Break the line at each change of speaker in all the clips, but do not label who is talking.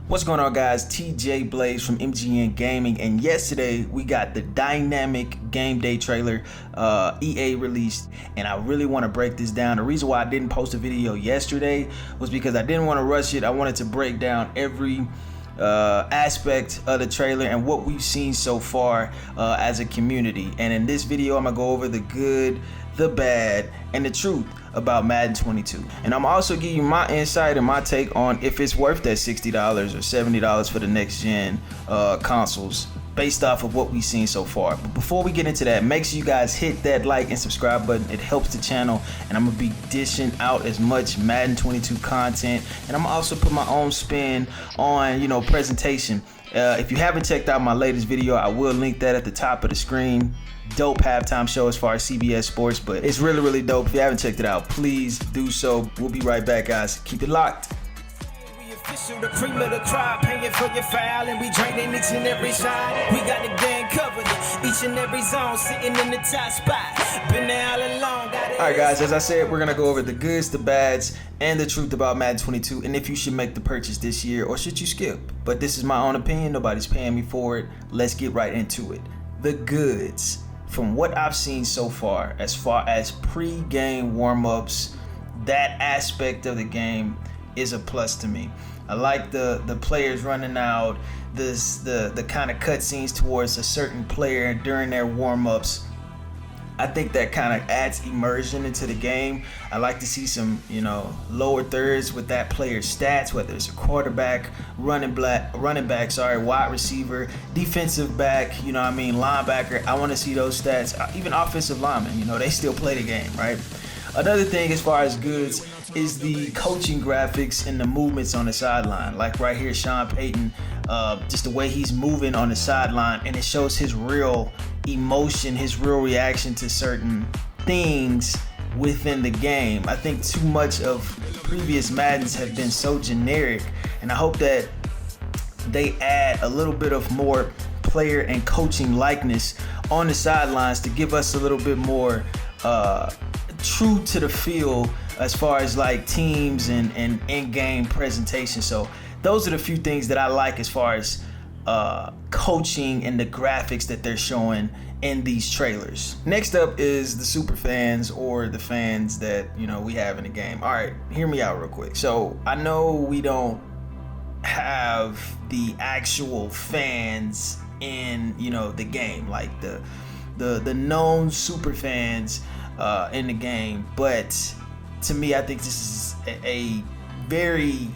What's going on, guys? TJ Blaze from MGN Gaming, and yesterday we got the dynamic game day trailer EA released, and I really want to break this down. The reason why I didn't post a video yesterday was because I didn't want to rush it. I wanted to break down every aspect of the trailer and what we've seen so far as a community. And in this video, I'm gonna go over the good, the bad, and the truth about Madden 22. And I'm also giving you my insight and my take on if it's worth that $60 or $70 for the next gen consoles based off of what we've seen so far. But before we get into that, make sure you guys hit that like and subscribe button. It helps the channel, and I'm gonna be dishing out as much Madden 22 content, and I'm gonna also put my own spin on, you know, presentation. If you haven't checked out my latest video, I will link that at the top of the screen. Dope halftime show as far as CBS Sports, but it's really dope. If you haven't checked it out, please do so. We'll be right back, guys. Keep it locked.
The cream of the crowd, paying for your foul, and we draining each and every side. We got the game covered, each and every zone, sitting in the top spot. Been there all along.
Alright, guys, as I said, we're gonna go over the goods, the bads, and the truth about Madden 22, and if you should make the purchase this year or should you skip. But this is my own opinion. Nobody's paying me for it. Let's get right into it. The goods. From what I've seen so far as pre-game warm-ups, that aspect of the game is a plus to me. I like the players running out, the kind of cutscenes towards a certain player during their warm-ups. I think that kind of adds immersion into the game. I like to see some, you know, lower thirds with that player's stats, whether it's a quarterback, running back, wide receiver, defensive back, you know what I mean, linebacker. I want to see those stats. Even offensive linemen, you know, they still play the game, right? Another thing as far as goods is the coaching graphics and the movements on the sideline. Like right here, Sean Payton, just the way he's moving on the sideline, and it shows his real emotion, his real reaction to certain things within the game. I think too much of previous Maddens have been so generic, and I hope that they add a little bit of more player and coaching likeness on the sidelines to give us a little bit more true to the feel as far as like teams and in-game presentation. So those are the few things that I like as far as coaching and the graphics that they're showing in these trailers. Next up is the super fans, or the fans that, you know, we have in the game. All right, hear me out real quick. So I know we don't have the actual fans in, you know, the game, like the known super fans in the game, but to me, I think this is a very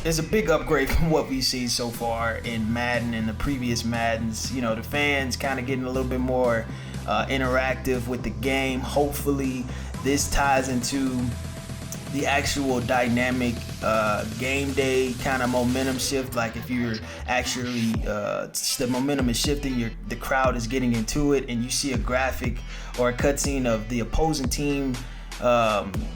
it's a big upgrade from what we've seen so far in Madden and the previous Maddens. You know, the fans kind of getting a little bit more interactive with the game. Hopefully this ties into the actual dynamic game day kind of momentum shift. Like if you're actually the momentum is shifting, the crowd is getting into it, and you see a graphic or a cutscene of the opposing team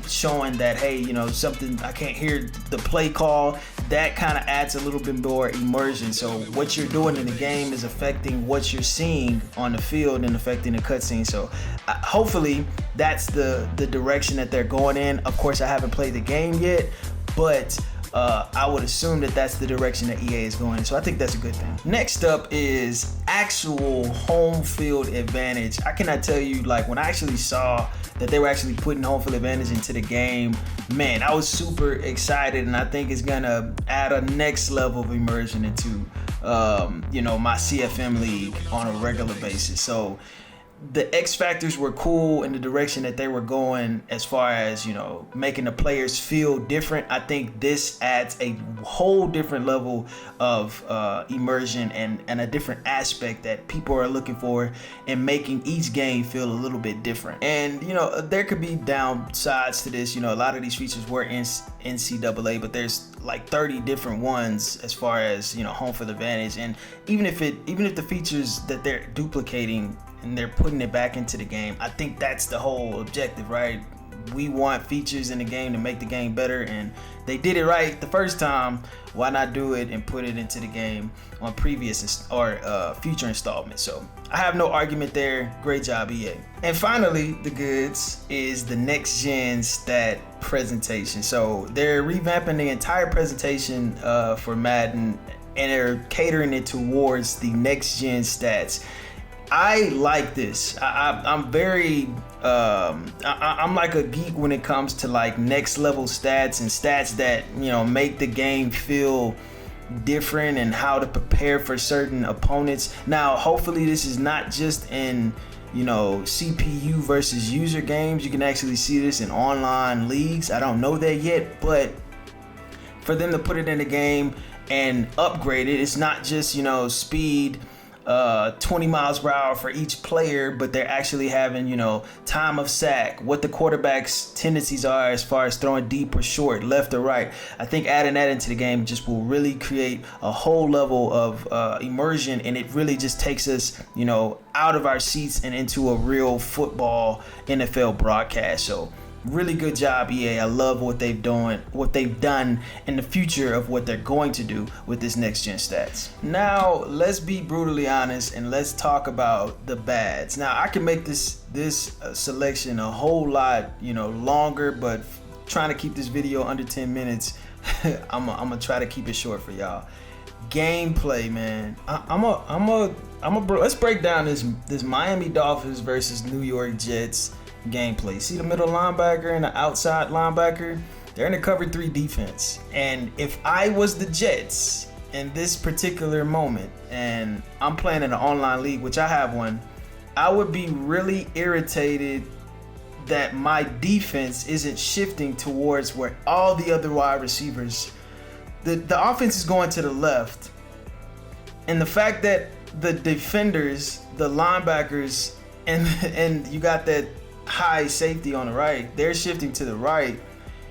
showing that, hey, you know, something, I can't hear the play call. That kind of adds a little bit more immersion. So what you're doing in the game is affecting what you're seeing on the field and affecting the cutscene. So hopefully that's the direction that they're going in. Of course, I haven't played the game yet, but I would assume that that's the direction that EA is going in. So I think that's a good thing. Next up is actual home field advantage. I cannot tell you, like, when I actually saw that they were actually putting home field advantage into the game, man, I was super excited, and I think it's gonna add a next level of immersion into you know, my CFM league on a regular basis. So the X factors were cool in the direction that they were going as far as, you know, making the players feel different. I think this adds a whole different level of immersion and a different aspect that people are looking for in making each game feel a little bit different. And, you know, there could be downsides to this. You know, a lot of these features were in NCAA, but there's like 30 different ones as far as, you know, home field advantage. And even if the features that they're duplicating and they're putting it back into the game, I think that's the whole objective, right? we want features in the game to make the game better, and they did it right the first time. Why not do it and put it into the game on previous or future installments? So I have no argument there. Great job, EA. And finally, the goods is the next gen stat presentation. So they're revamping the entire presentation for Madden, and they're catering it towards the next gen stats. I like this. I'm very I'm like a geek when it comes to like next level stats and stats that, you know, make the game feel different and how to prepare for certain opponents. Now, hopefully this is not just in, you know, CPU versus user games. You can actually see this in online leagues. I don't know that yet, but for them to put it in the game and upgrade it, it's not just, you know, speed 20 miles per hour for each player, but they're actually having, you know, time of sack, what the quarterback's tendencies are as far as throwing deep or short, left or right. I think adding that into the game just will really create a whole level of immersion, and it really just takes us, you know, out of our seats and into a real football NFL broadcast. So really good job, EA. I love what they've done in the future of what they're going to do with this next gen stats. Now, let's be brutally honest and let's talk about the bads. Now, I can make this selection a whole lot, you know, longer, but trying to keep this video under 10 minutes, I'm gonna try to keep it short for y'all. Gameplay, man. Let's break down this Miami Dolphins versus New York Jets gameplay. See the middle linebacker and the outside linebacker? They're in a cover 3 defense. And if I was the Jets in this particular moment, and I'm playing in an online league, which I have one, I would be really irritated that my defense isn't shifting towards where all the other wide receivers. The offense is going to the left, and the fact that the defenders, the linebackers, and you got that high safety on the right, they're shifting to the right.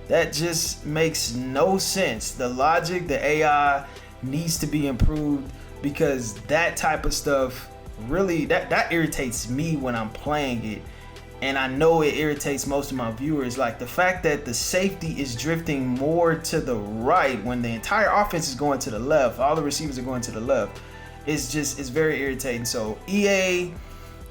That just makes no sense. The logic, the AI needs to be improved, because that type of stuff really that irritates me when I'm playing it, and I know it irritates most of my viewers. Like the fact that the safety is drifting more to the right when the entire offense is going to the left, all the receivers are going to the left. It's very irritating. So EA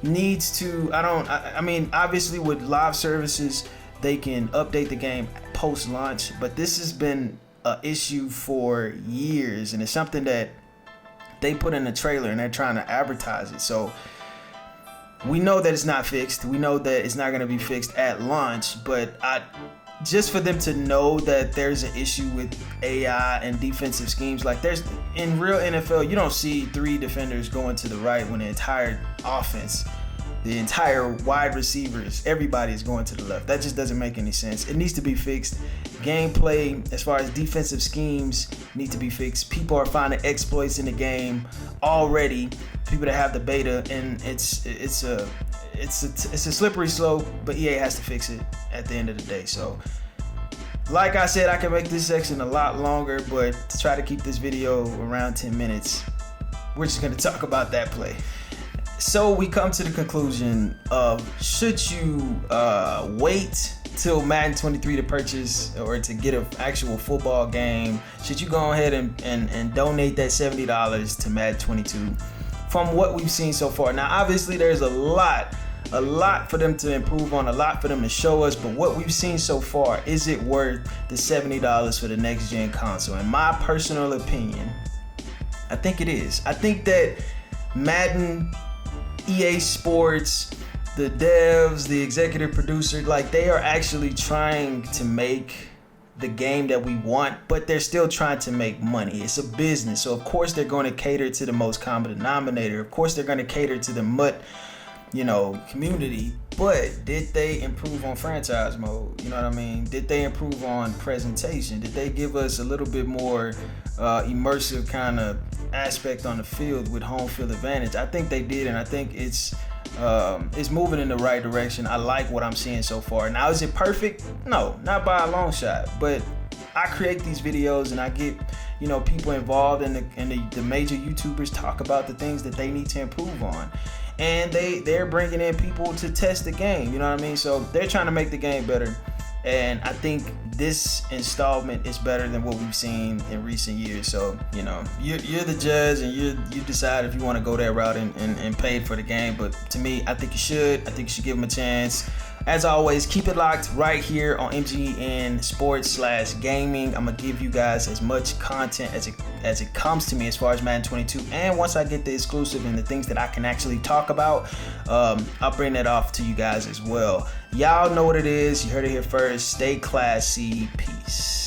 needs to, I mean, obviously with live services, they can update the game post launch, but this has been an issue for years, and it's something that they put in the trailer and they're trying to advertise it. So we know that it's not fixed. We know that it's not going to be fixed at launch, but just for them to know that there's an issue with AI and defensive schemes, like there's in real NFL, you don't see 3 defenders going to the right when the entire offense, the entire wide receivers, everybody is going to the left. That just doesn't make any sense. It needs to be fixed. Gameplay, as far as defensive schemes, need to be fixed. People are finding exploits in the game already. People that have the beta, and it's a slippery slope, but EA has to fix it at the end of the day. So like I said, I can make this section a lot longer, but to try to keep this video around 10 minutes, we're just going to talk about that play. So we come to the conclusion of, should you wait till Madden 23 to purchase or to get an actual football game? Should you go ahead and donate that $70 to Madden 22? From what we've seen so far. Now, obviously, there's a lot for them to improve on, a lot for them to show us, but what we've seen so far, is it worth the $70 for the next gen console? In my personal opinion, I think it is. I think that Madden, EA Sports, the devs, the executive producer, like they are actually trying to make the game that we want, but they're still trying to make money. It's a business, so of course they're going to cater to the most common denominator. Of course they're going to cater to the community. But did they improve on franchise mode? You know what I mean? Did they improve on presentation? Did they give us a little bit more immersive kind of aspect on the field with home field advantage? I think they did, and I think it's moving in the right direction. I like what I'm seeing so far. Now, is it perfect? No, not by a long shot. But I create these videos and I get, people involved, and the major YouTubers talk about the things that they need to improve on. And they're bringing in people to test the game, you know what I mean? So they're trying to make the game better. and I think this installment is better than what we've seen in recent years. So, you know, you're the judge, and you decide if you want to go that route and pay for the game. But to me, I think you should. I think you should give them a chance. As always, keep it locked right here on MGN Sports/Gaming. I'm gonna give you guys as much content as it comes to me as far as Madden 22. And once I get the exclusive and the things that I can actually talk about, I'll bring that off to you guys as well. Y'all know what it is. You heard it here first. Stay classy. Peace.